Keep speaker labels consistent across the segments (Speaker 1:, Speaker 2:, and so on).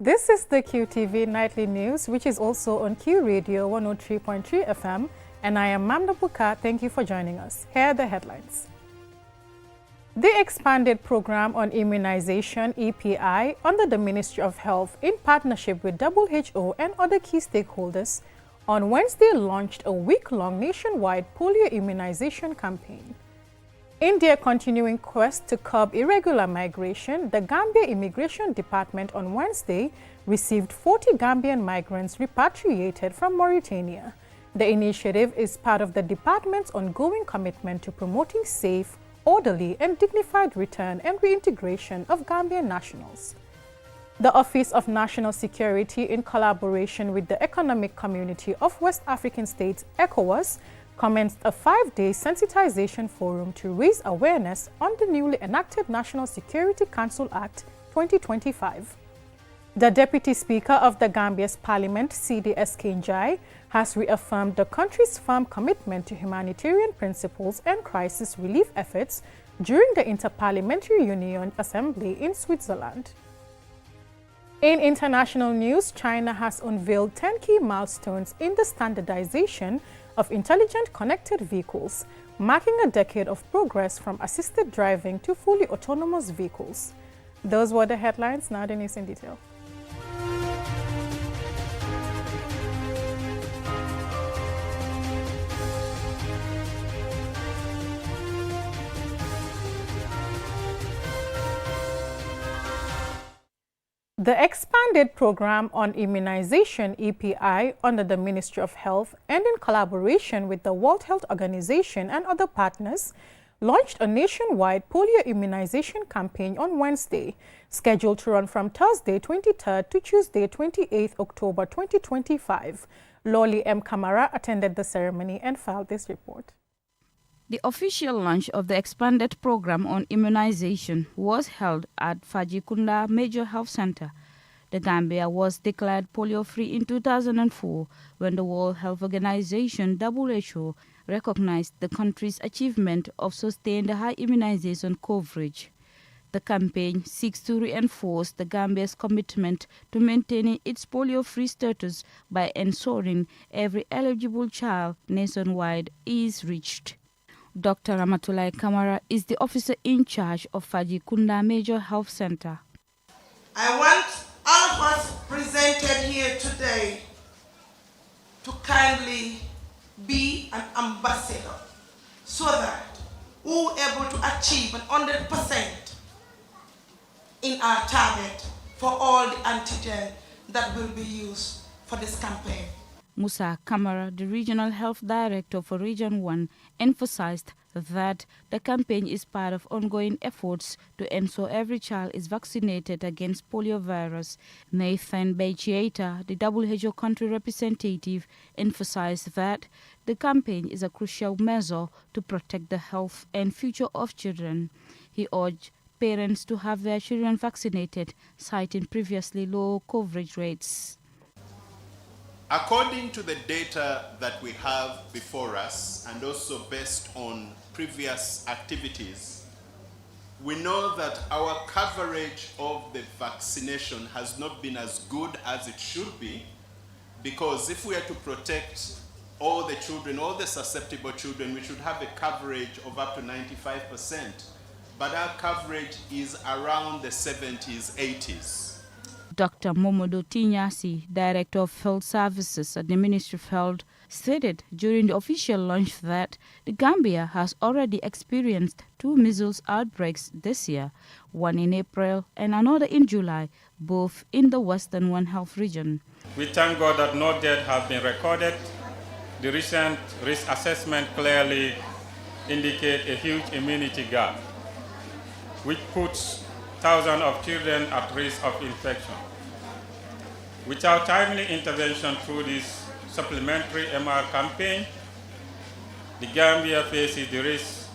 Speaker 1: This is the QTV Nightly News, which is also on Q Radio 103.3 FM, and I am Mamda Buka. Thank you for joining us. Here are the headlines. The expanded program on immunization, EPI, under the Ministry of Health in partnership with WHO and other key stakeholders, on Wednesday launched a week-long nationwide polio immunization campaign. In their continuing quest to curb irregular migration, the Gambia Immigration Department on Wednesday received 40 Gambian migrants repatriated from Mauritania. The initiative is part of the department's ongoing commitment to promoting safe, orderly and dignified return and reintegration of Gambian nationals. The Office of National Security, in collaboration with the Economic Community of West African States, ECOWAS, commenced a 5-day sensitization forum to raise awareness on the newly enacted National Security Council Act 2025. The Deputy Speaker of the Gambia's Parliament, CDS Kenjai, has reaffirmed the country's firm commitment to humanitarian principles and crisis relief efforts during the Interparliamentary Union Assembly in Switzerland. In international news, China has unveiled 10 key milestones in the standardization of intelligent connected vehicles, marking a decade of progress from assisted driving to fully autonomous vehicles. Those were the headlines. Now the news in detail. The expanded program on immunization, EPI, under the Ministry of Health and in collaboration with the World Health Organization and other partners, launched a nationwide polio immunization campaign on Wednesday, scheduled to run from Thursday 23rd to Tuesday 28th October 2025. Loli M. Kamara attended the ceremony and filed this report.
Speaker 2: The official launch of the expanded program on immunization was held at Fajikunda Major Health Center. The Gambia was declared polio-free in 2004 when the World Health Organization (WHO) recognized the country's achievement of sustained high immunization coverage. The campaign seeks to reinforce the Gambia's commitment to maintaining its polio-free status by ensuring every eligible child nationwide is reached. Dr. Ramatulai Kamara is the officer in charge of Fajikunda Major Health Center.
Speaker 3: I want all of us presented here today to kindly be an ambassador so that we're able to achieve 100% in our target for all the antigen that will be used for this campaign.
Speaker 2: Musa Kamara, the Regional Health Director for Region 1, emphasized that the campaign is part of ongoing efforts to ensure every child is vaccinated against poliovirus. Nathan Beichieta, the WHO country representative, emphasized that the campaign is a crucial measure to protect the health and future of children. He urged parents to have their children vaccinated, citing previously low coverage rates.
Speaker 4: According to the data that we have before us, and also based on previous activities, we know that our coverage of the vaccination has not been as good as it should be, because if we are to protect all the children, all the susceptible children, we should have a coverage of up to 95%, but our coverage is around the 70s, 80s.
Speaker 2: Dr. Momodo Tinyasi, Director of Health Services at the Ministry of Health, stated during the official launch that the Gambia has already experienced 2 measles outbreaks this year, one in April and another in July, both in the Western One Health region.
Speaker 5: We thank God that no deaths have been recorded. The recent risk assessment clearly indicates a huge immunity gap, which puts thousands of children at risk of infection. Without timely intervention through this supplementary MR campaign, the Gambia faces the risk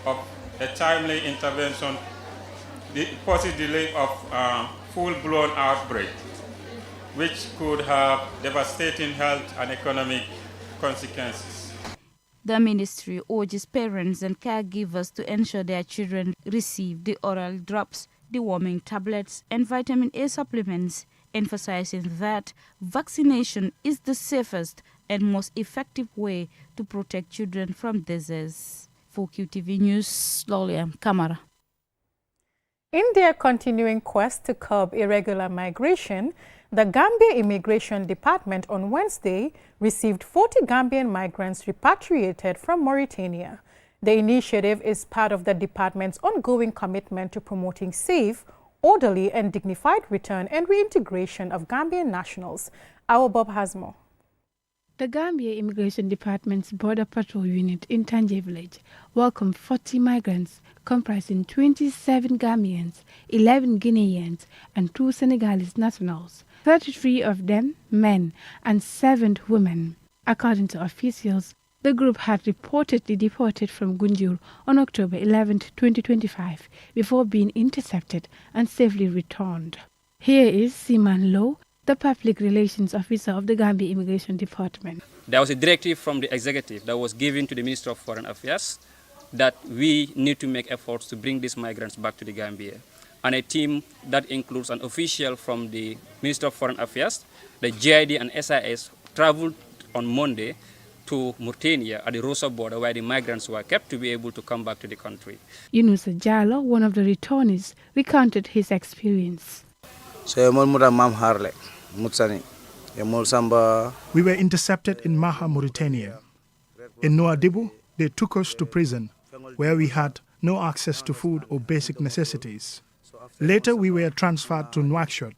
Speaker 5: of a timely intervention, the possibility of full-blown outbreak, which could have devastating health and economic consequences.
Speaker 2: The ministry urges parents and caregivers to ensure their children receive the oral drops deworming tablets and vitamin A supplements, emphasizing that vaccination is the safest and most effective way to protect children from disease. For QTV News, Loliam Kamara.
Speaker 1: In their continuing quest to curb irregular migration, the Gambia Immigration Department on Wednesday received 40 Gambian migrants repatriated from Mauritania. The initiative is part of the department's ongoing commitment to promoting safe, orderly and dignified return and reintegration of Gambian nationals. Our Bob has more.
Speaker 6: The Gambia Immigration Department's Border Patrol Unit in Tanje Village welcomed 40 migrants comprising 27 Gambians, 11 Guineans and 2 Senegalese nationals, 33 of them men and 7 women. According to officials, the group had reportedly deported from Gunjur on October 11, 2025, before being intercepted and safely returned. Here is Siman Low, the Public Relations Officer of the Gambia Immigration Department.
Speaker 7: There was a directive from the executive that was given to the Minister of Foreign Affairs that we need to make efforts to bring these migrants back to the Gambia. And a team that includes an official from the Minister of Foreign Affairs, the GID and SIS traveled on Monday to Mauritania at the Rosa border where the migrants were kept to be able to come back to the country.
Speaker 6: Yunus Jalo, one of the returnees, recounted his experience.
Speaker 8: We
Speaker 9: were intercepted in Maha, Mauritania. In Nouadhibou, they took us to prison, where we had no access to food or basic necessities. Later, we were transferred to Nouakchott,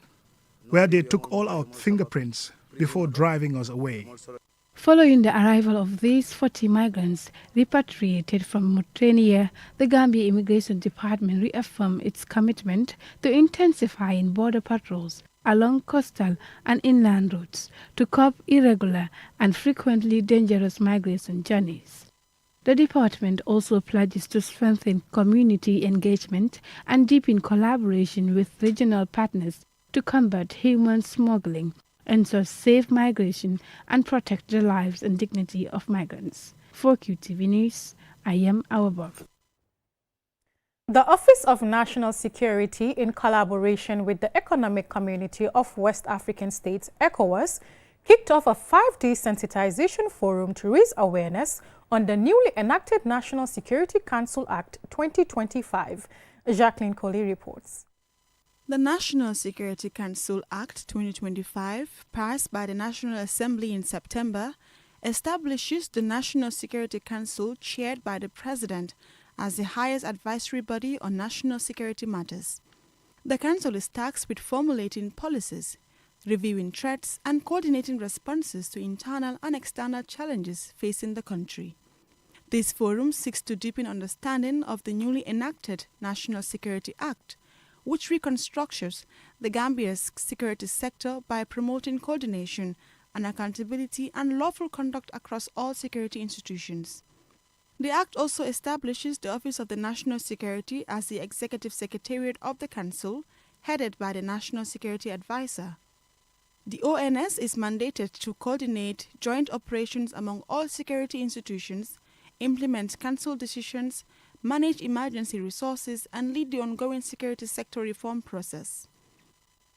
Speaker 9: where they took all our fingerprints before driving us away.
Speaker 6: Following the arrival of these 40 migrants repatriated from Mauritania, the Gambia Immigration Department reaffirmed its commitment to intensifying border patrols along coastal and inland routes to curb irregular and frequently dangerous migration journeys. The department also pledges to strengthen community engagement and deepen collaboration with regional partners to combat human smuggling, ensure safe migration and protect the lives and dignity of migrants. For QTV News, I am Awabov.
Speaker 1: The Office of National Security, in collaboration with the Economic Community of West African States, ECOWAS, kicked off a 5-day sensitization forum to raise awareness on the newly enacted National Security Council Act 2025. Jacqueline Coley reports.
Speaker 10: The National Security Council Act 2025, passed by the National Assembly in September, establishes the National Security Council chaired by the President as the highest advisory body on national security matters. The Council is tasked with formulating policies, reviewing threats, and coordinating responses to internal and external challenges facing the country. This forum seeks to deepen understanding of the newly enacted National Security Act, which reconstructs the Gambia's security sector by promoting coordination and accountability and lawful conduct across all security institutions. The Act also establishes the Office of the National Security as the Executive Secretariat of the Council, headed by the National Security Advisor. The ONS is mandated to coordinate joint operations among all security institutions, implement Council decisions, manage emergency resources, and lead the ongoing security sector reform process.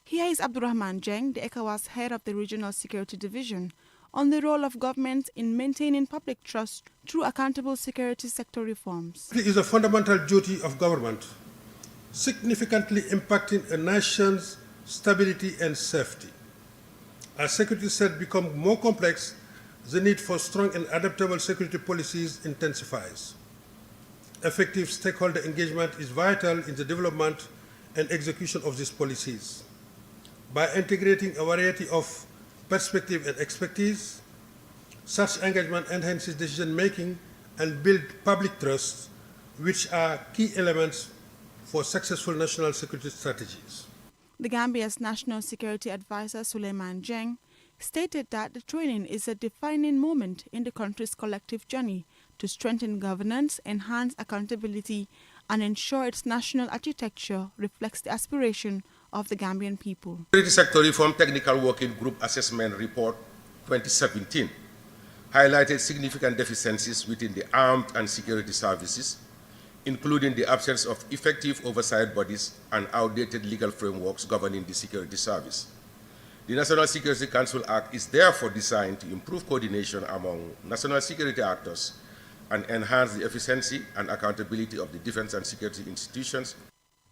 Speaker 10: Here is Abdurrahman Jeng, the ECOWAS head of the Regional Security Division, on the role of government in maintaining public trust through accountable security sector reforms.
Speaker 11: It is a fundamental duty of government, significantly impacting a nation's stability and safety. As security threats become more complex, the need for strong and adaptable security policies intensifies. Effective stakeholder engagement is vital in the development and execution of these policies. By integrating a variety of perspectives and expertise, such engagement enhances decision-making and builds public trust, which are key elements for successful national security strategies.
Speaker 10: The Gambia's National Security Advisor, Suleiman Jeng, stated that the training is a defining moment in the country's collective journey to strengthen governance, enhance accountability, and ensure its national architecture reflects the aspiration of the Gambian people.
Speaker 12: Security Sector Reform Technical Working Group Assessment Report 2017 highlighted significant deficiencies within the armed and security services, including the absence of effective oversight bodies and outdated legal frameworks governing the security service. The National Security Council Act is therefore designed to improve coordination among national security actors and enhance the efficiency and accountability of the defense and security institutions.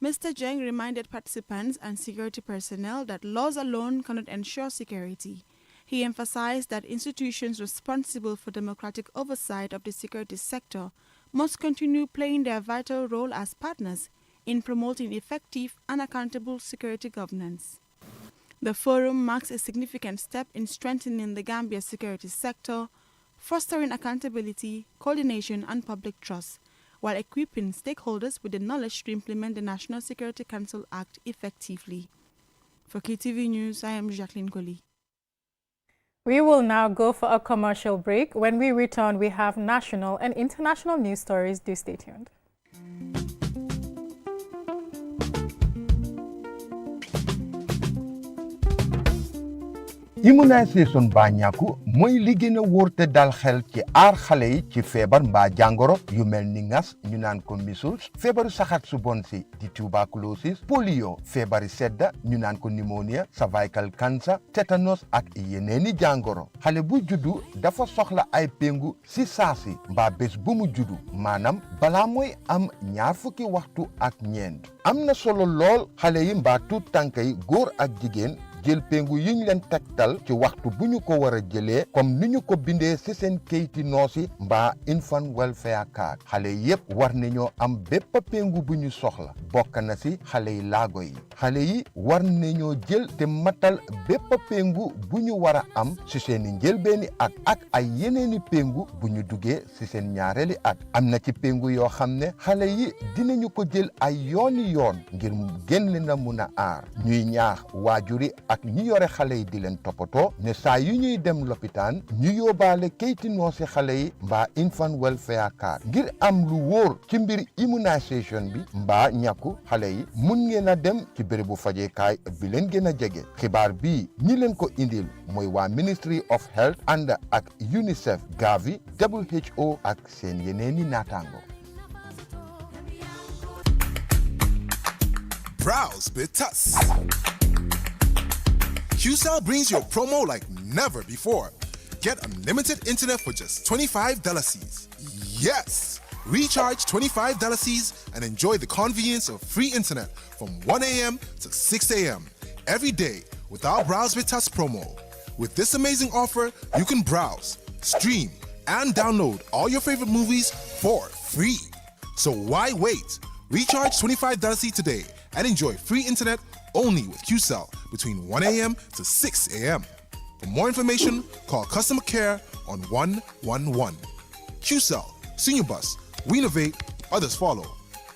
Speaker 10: Mr. Jeng reminded participants and security personnel that laws alone cannot ensure security. He emphasized that institutions responsible for democratic oversight of the security sector must continue playing their vital role as partners in promoting effective and accountable security governance. The forum marks a significant step in strengthening the Gambia security sector, fostering accountability, coordination, and public trust, while equipping stakeholders with the knowledge to implement the National Security Council Act effectively. For KTV News, I am Jacqueline Collie.
Speaker 1: We will now go for a commercial break. When we return, we have national and international news stories. Do stay tuned.
Speaker 8: immunisation ba ñàkku mooy li gën a wóor te dal xel ci aar xale yi ci feebar mbaa jàngoro yu mel ni ngas ñu naan ko measles feebaru saxat su bon si di tuberculosis polio feebari sedda ñu naan ko pneumonia cervical cancer tétanos ak yeneeni jàngoro xale bu juddu dafa soxla ay péngu si saasi mbaa bés bu mu juddu maanaam balaa mooy am ñaar fukki waxtu ak ñeent am na solo lool xale yi mbaa tuut tànk yi góor ak jigéen jël pengu yiñ leen tektal ci waxtu buñu ko wara jëlé comme niñu ko bindé ci seen keyti noosi mbaa infant welfare card xalé yépp war nañoo am bépp pengu buñu soxla bokk na ci xalé yi laago yi xalé yi war nañoo jël te matal bépp pengu buñu wara am ci seen njëlbeeni ak ay yeneeni pengu buñu duggé ci seen ñaareli am na ci pengu yoo xam ne xale yi dinañu ko jël ay yooni yoon ngir génn na mun a aar ñuy ñaax waajuri ak ñi yore xale yi di leen toppatoo ne saa yu ñuy dem lopitaan ñu yóbbaale keyti noosi xale yi mbaa infant welfare card ngir am lu wóor ci mbir immunization bi mbaa ñàkku xale yi mun ngeen a dem ci bérébu fajeekaay bi leen gën a jege xibaar bi ñi leen ko indil mooy waa Ministry of Health ànd ak UNICEF Gavi WHO ak seen yeneeni naataango.
Speaker 13: Browse Bitas. QCell brings you a promo like never before. Get unlimited internet for just $25. Yes! Recharge $25 and enjoy the convenience of free internet from 1 a.m. to 6 a.m. every day with our Browse with Us promo. With this amazing offer, you can browse, stream, and download all your favorite movies for free. So why wait? Recharge $25 today and enjoy free internet only with QCell between 1 a.m. to 6 a.m. For more information, call customer care on 111. QCell, Senior Bus, we innovate, others follow.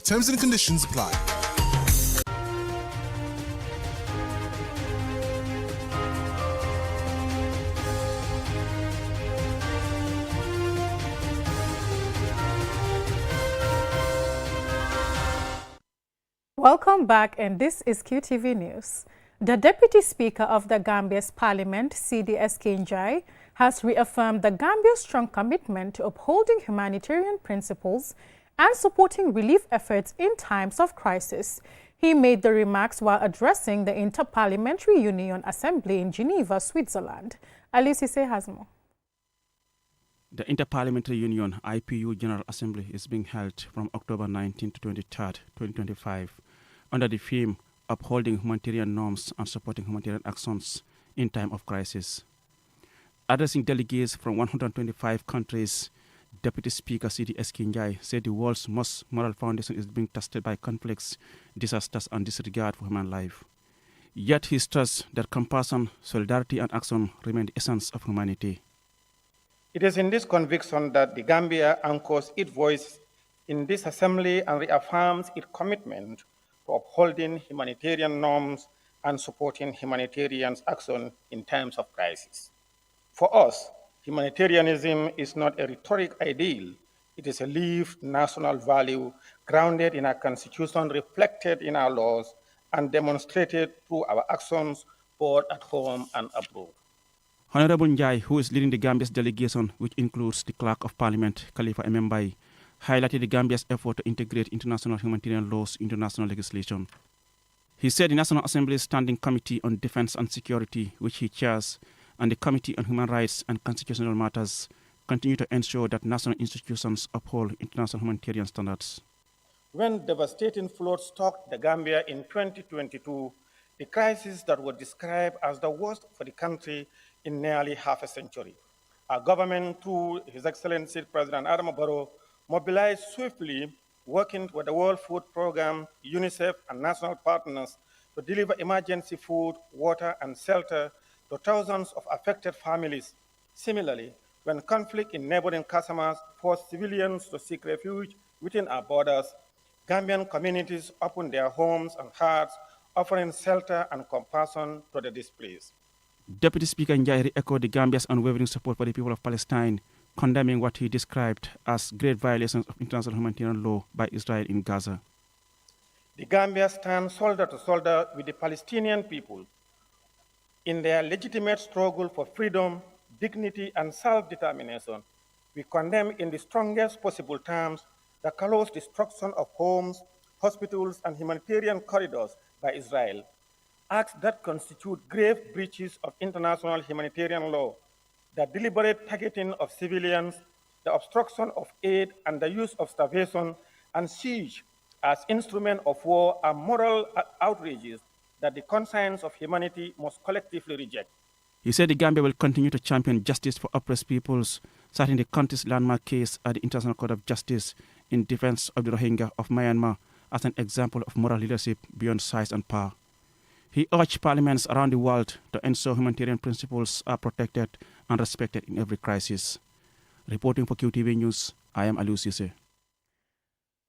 Speaker 13: Terms and conditions apply.
Speaker 1: Welcome back, and this is QTV News. The Deputy Speaker of the Gambia's Parliament, CDS Kenjai, has reaffirmed the Gambia's strong commitment to upholding humanitarian principles and supporting relief efforts in times of crisis. He made the remarks while addressing the Interparliamentary Union Assembly in Geneva, Switzerland. Alice has more.
Speaker 14: The Interparliamentary Union IPU General Assembly is being held from October 19 to 23rd, 2025, under the theme Upholding Humanitarian Norms and Supporting Humanitarian Actions in Time of Crisis. Addressing delegates from 125 countries, Deputy Speaker C.D.S. Kinjai said the world's most moral foundation is being tested by conflicts, disasters, and disregard for human life. Yet he stressed that compassion, solidarity, and action remain the essence of humanity.
Speaker 15: It is in this conviction that the Gambia anchors its voice in this assembly and reaffirms its commitment to upholding humanitarian norms and supporting humanitarian action in times of crisis. For us, humanitarianism is not a rhetoric ideal. It is a lived national value grounded in our constitution, reflected in our laws, and demonstrated through our actions both at home and abroad.
Speaker 14: Honorable Njai, who is leading the Gambia's delegation, which includes the Clerk of Parliament, Khalifa Emembai, highlighted the Gambia's effort to integrate international humanitarian laws into national legislation. He said the National Assembly's Standing Committee on Defense and Security, which he chairs, and the Committee on Human Rights and Constitutional Matters continue to ensure that national institutions uphold international humanitarian standards.
Speaker 15: When devastating floods struck the Gambia in 2022, the crisis that was described as the worst for the country in nearly half a century, our government, through His Excellency President Adama Barrow, mobilized swiftly, working with the World Food Programme, UNICEF, and national partners to deliver emergency food, water, and shelter to thousands of affected families. Similarly, when conflict in neighboring Casamas forced civilians to seek refuge within our borders, Gambian communities opened their homes and hearts, offering shelter and compassion to the displaced.
Speaker 14: Deputy Speaker Njai echoed the Gambia's unwavering support for the people of Palestine, condemning what he described as great violations of international humanitarian law by Israel in Gaza.
Speaker 15: The Gambia stands shoulder to shoulder with the Palestinian people in their legitimate struggle for freedom, dignity, and self-determination. We condemn in the strongest possible terms the callous destruction of homes, hospitals, and humanitarian corridors by Israel, acts that constitute grave breaches of international humanitarian law, the deliberate targeting of civilians, the obstruction of aid, and the use of starvation and siege as instruments of war are moral outrages that the conscience of humanity must collectively reject.
Speaker 14: He said the Gambia will continue to champion justice for oppressed peoples, citing the country's landmark case at the International Court of Justice in defense of the Rohingya of Myanmar as an example of moral leadership beyond size and power. He urged parliaments around the world to ensure humanitarian principles are protected and respected in every crisis. Reporting for QTV News, I am Aliou Cisse.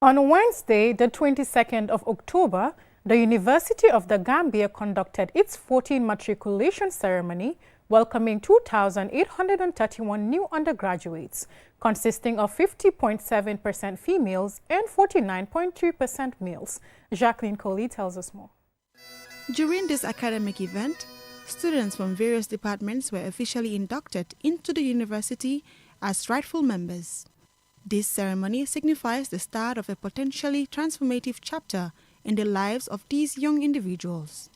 Speaker 1: On Wednesday, the 22nd of October, the University of the Gambia conducted its 14th matriculation ceremony, welcoming 2,831 new undergraduates, consisting of 50.7% females and 49.3% males. Jacqueline Coley tells us more.
Speaker 10: During this academic event, students from various departments were officially inducted into the university as rightful members. This ceremony signifies the start of a potentially transformative chapter in the lives of these young individuals.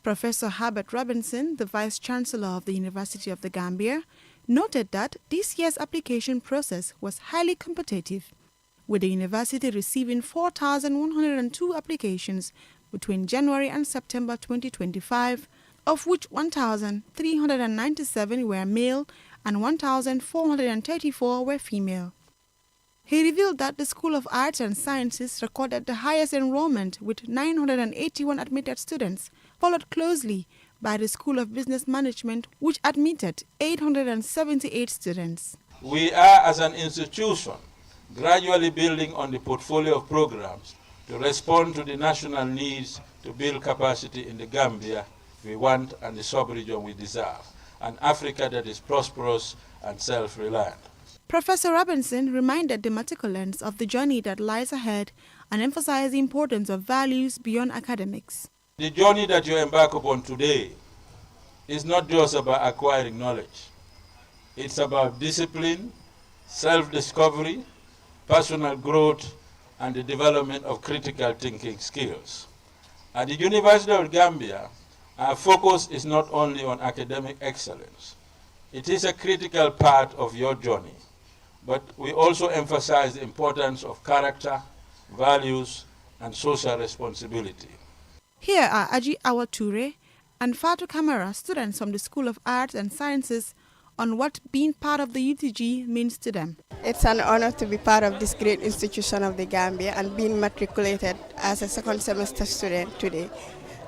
Speaker 10: Professor Herbert Robinson, the Vice Chancellor of the University of the Gambia, noted that this year's application process was highly competitive, with the university receiving 4,102 applications between January and September 2025, of which 1,397 were male and 1,434 were female. He revealed that the School of Arts and Sciences recorded the highest enrollment with 981 admitted students, followed closely by the School of Business Management, which admitted 878 students.
Speaker 16: We are, as an institution, gradually building on the portfolio of programs to respond to the national needs to build capacity in the Gambia we want and the sub-region we deserve, an Africa that is prosperous and self-reliant.
Speaker 10: Professor Robinson reminded the matriculants of the journey that lies ahead and emphasized the importance of values beyond academics.
Speaker 16: The journey that you embark upon today is not just about acquiring knowledge. It's about discipline, self-discovery, personal growth, and the development of critical thinking skills. At the University of Gambia, our focus is not only on academic excellence. It is a critical part of your journey, but we also emphasize the importance of character, values, and social responsibility.
Speaker 10: Here are Aji Awa Toure and Fatou Kamara, students from the School of Arts and Sciences, on what being part of the UTG means to them.
Speaker 17: It's an honor to be part of this great institution of the Gambia and being matriculated as a second semester student today.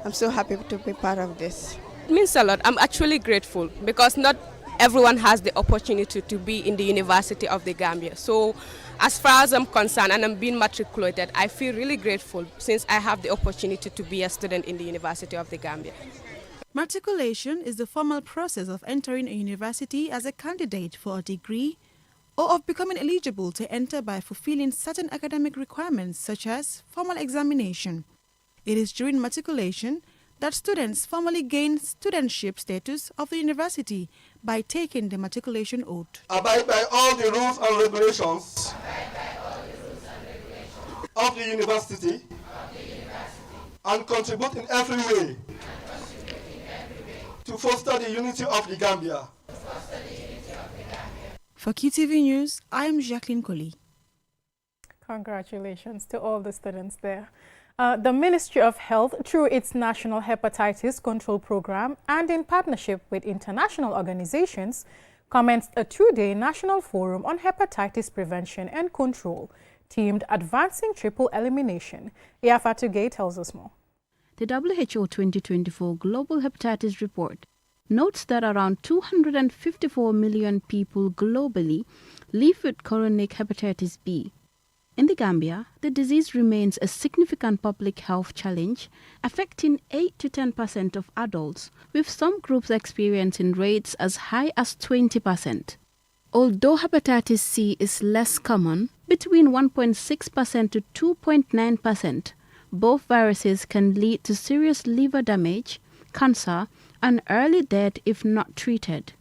Speaker 17: I'm so happy to be part of this.
Speaker 18: It means a lot. I'm actually grateful because not everyone has the opportunity to be in the University of the Gambia. So as far as I'm concerned and I'm being matriculated, I feel really grateful since I have the opportunity to be a student in the University of the Gambia.
Speaker 10: Matriculation is the formal process of entering a university as a candidate for a degree or of becoming eligible to enter by fulfilling certain academic requirements such as formal examination. It is during matriculation that students formally gain studentship status of the university by taking the matriculation oath.
Speaker 19: Abide by all the rules and regulations of the university and contribute in every way to foster the unity of the Gambia.
Speaker 10: For QTV News, I am Jacqueline Coley.
Speaker 1: Congratulations to all the students there. The Ministry of Health, through its National Hepatitis Control Program and in partnership with international organizations, commenced a two-day national forum on hepatitis prevention and control, themed Advancing Triple Elimination. Iafatu Gay tells us more.
Speaker 6: The WHO 2024 Global Hepatitis Report notes that around 254 million people globally live with chronic hepatitis B. In the Gambia, the disease remains a significant public health challenge, affecting 8 to 10% of adults, with some groups experiencing rates as high as 20%. Although hepatitis C is less common, between 1.6% to 2.9%, both viruses can lead to serious liver damage, cancer, and early death if not treated.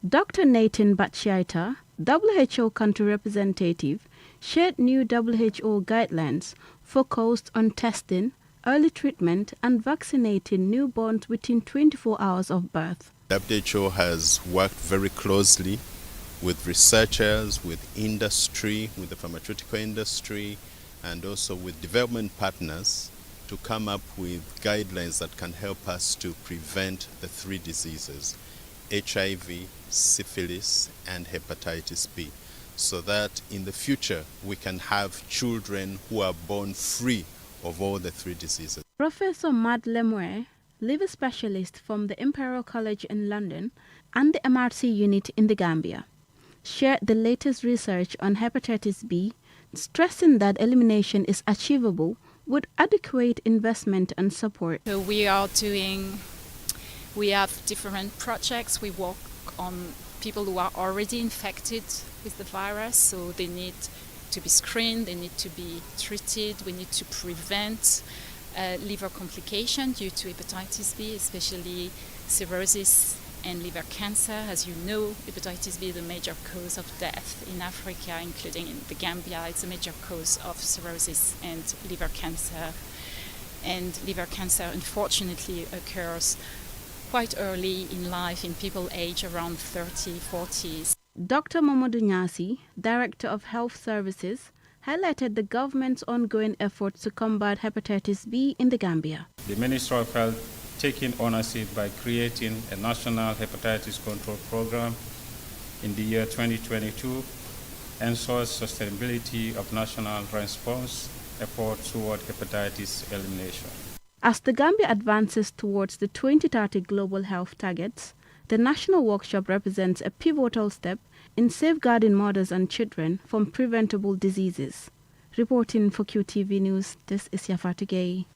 Speaker 6: Dr. Nathan Batshaita, WHO country representative, shared new WHO guidelines focused on testing, early treatment, and vaccinating newborns within 24 hours of birth.
Speaker 4: WHO has worked very closely with researchers, with industry, with the pharmaceutical industry, and also with development partners to come up with guidelines that can help us to prevent the three diseases: HIV, syphilis, and hepatitis B, so that in the future we can have children who are born free of all the three diseases.
Speaker 6: Professor Matt Lemuel, liver specialist from the Imperial College in London and the MRC unit in the Gambia, shared the latest research on hepatitis B, stressing that elimination is achievable with adequate investment and support.
Speaker 20: So we have different projects. We work on people who are already infected with the virus, so they need to be screened, they need to be treated. We need to prevent liver complication due to hepatitis B, especially cirrhosis and liver cancer. As you know, hepatitis B is the major cause of death in Africa, including in the Gambia. It's a major cause of cirrhosis and liver cancer. And liver cancer, unfortunately, occurs quite early in life in people aged around 30, 40s.
Speaker 6: Dr. Mamadou Nyasi, Director of Health Services, highlighted the government's ongoing efforts to combat hepatitis B in the Gambia.
Speaker 5: The Ministry of Health taking ownership by creating a national hepatitis control program in the year 2022 ensures sustainability of national response efforts toward hepatitis elimination.
Speaker 6: As the Gambia advances towards the 2030 global health targets, the national workshop represents a pivotal step in safeguarding mothers and children from preventable diseases. Reporting for QTV News, this is Yafatu Gay.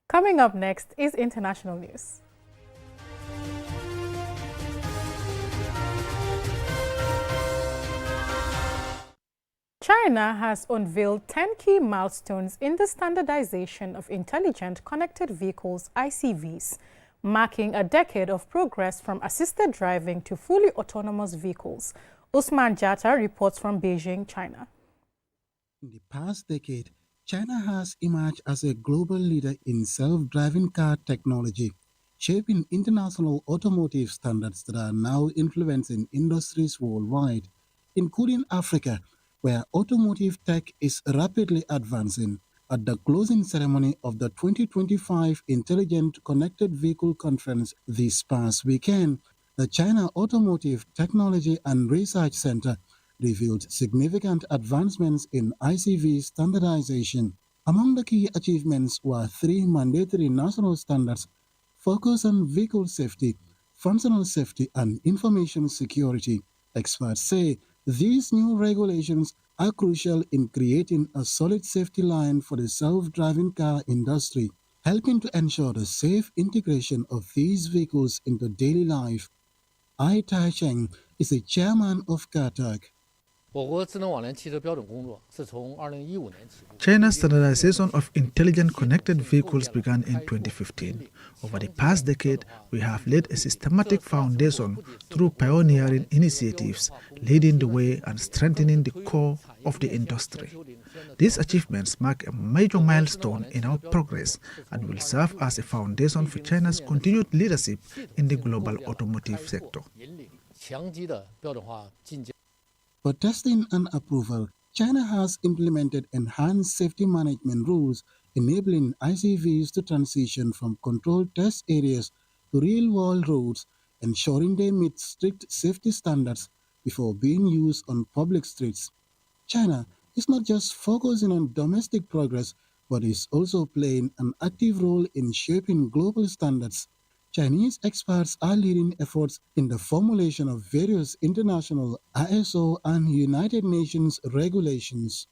Speaker 1: Coming up next is international news. China has unveiled 10 key milestones in the standardization of intelligent connected vehicles (ICVs), marking a decade of progress from assisted driving to fully autonomous vehicles. Usman Jatta reports from Beijing, China.
Speaker 21: In the past decade, China has emerged as a global leader in self-driving car technology, shaping international automotive standards that are now influencing industries worldwide, including Africa, where automotive tech is rapidly advancing. At the closing ceremony of the 2025 Intelligent Connected Vehicle Conference this past weekend, the China Automotive Technology and Research Center revealed significant advancements in ICV standardization. Among the key achievements were 3 mandatory national standards focused on vehicle safety, functional safety, and information security. Experts say these new regulations are crucial in creating a solid safety line for the self-driving car industry, helping to ensure the safe integration of these vehicles into daily life. Ai Tai Cheng is a chairman of CARTAG.
Speaker 3: China's standardization of intelligent connected vehicles began in 2015. Over the past decade, we have laid a systematic foundation through pioneering initiatives, leading the way and strengthening the core of the industry. These achievements mark a major milestone in our progress and will serve as a foundation for China's continued leadership in the global automotive sector.
Speaker 21: For testing and approval, China has implemented enhanced safety management rules enabling ICVs to transition from controlled test areas to real-world roads, ensuring they meet strict safety standards before being used on public streets. China is not just focusing on domestic progress, but is also playing an active role in shaping global standards. Chinese experts are leading efforts in the formulation of various international ISO and United Nations regulations.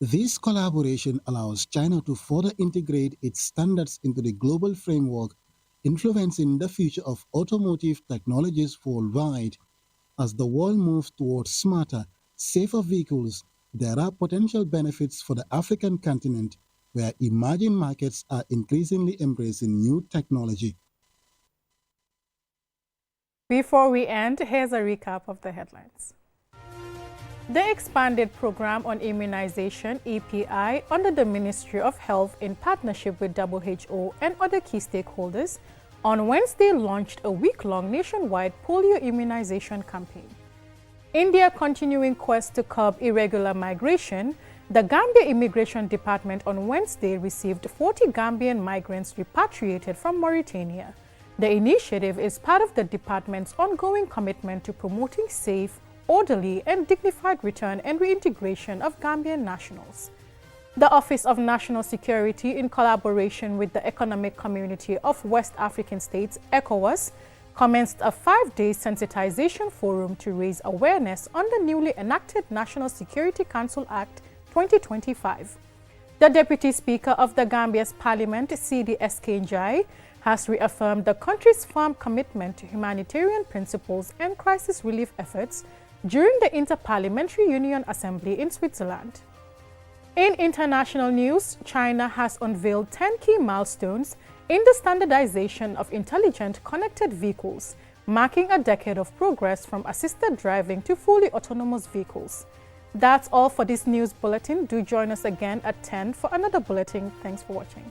Speaker 21: This collaboration allows China to further integrate its standards into the global framework, influencing the future of automotive technologies worldwide. As the world moves towards smarter, safer vehicles, there are potential benefits for the African continent, where emerging markets are increasingly embracing new technology.
Speaker 1: Before we end, here's a recap of the headlines. The expanded program on immunization, EPI, under the Ministry of Health in partnership with WHO and other key stakeholders, on Wednesday launched a week-long nationwide polio immunization campaign. India continuing quest to curb irregular migration, the Gambia Immigration Department on Wednesday received 40 Gambian migrants repatriated from Mauritania. The initiative is part of the department's ongoing commitment to promoting safe, orderly, and dignified return and reintegration of Gambian nationals. The Office of National Security, in collaboration with the Economic Community of West African States, ECOWAS, commenced a 5-day sensitization forum to raise awareness on the newly enacted National Security Council Act 2025. The Deputy Speaker of the Gambia's Parliament, C.D.S. Njai, has reaffirmed the country's firm commitment to humanitarian principles and crisis relief efforts during the Inter-Parliamentary Union Assembly in Switzerland. In international news, China has unveiled 10 key milestones in the standardization of intelligent connected vehicles, marking a decade of progress from assisted driving to fully autonomous vehicles. That's all for this news bulletin. Do join us again at 10 for another bulletin. Thanks for watching.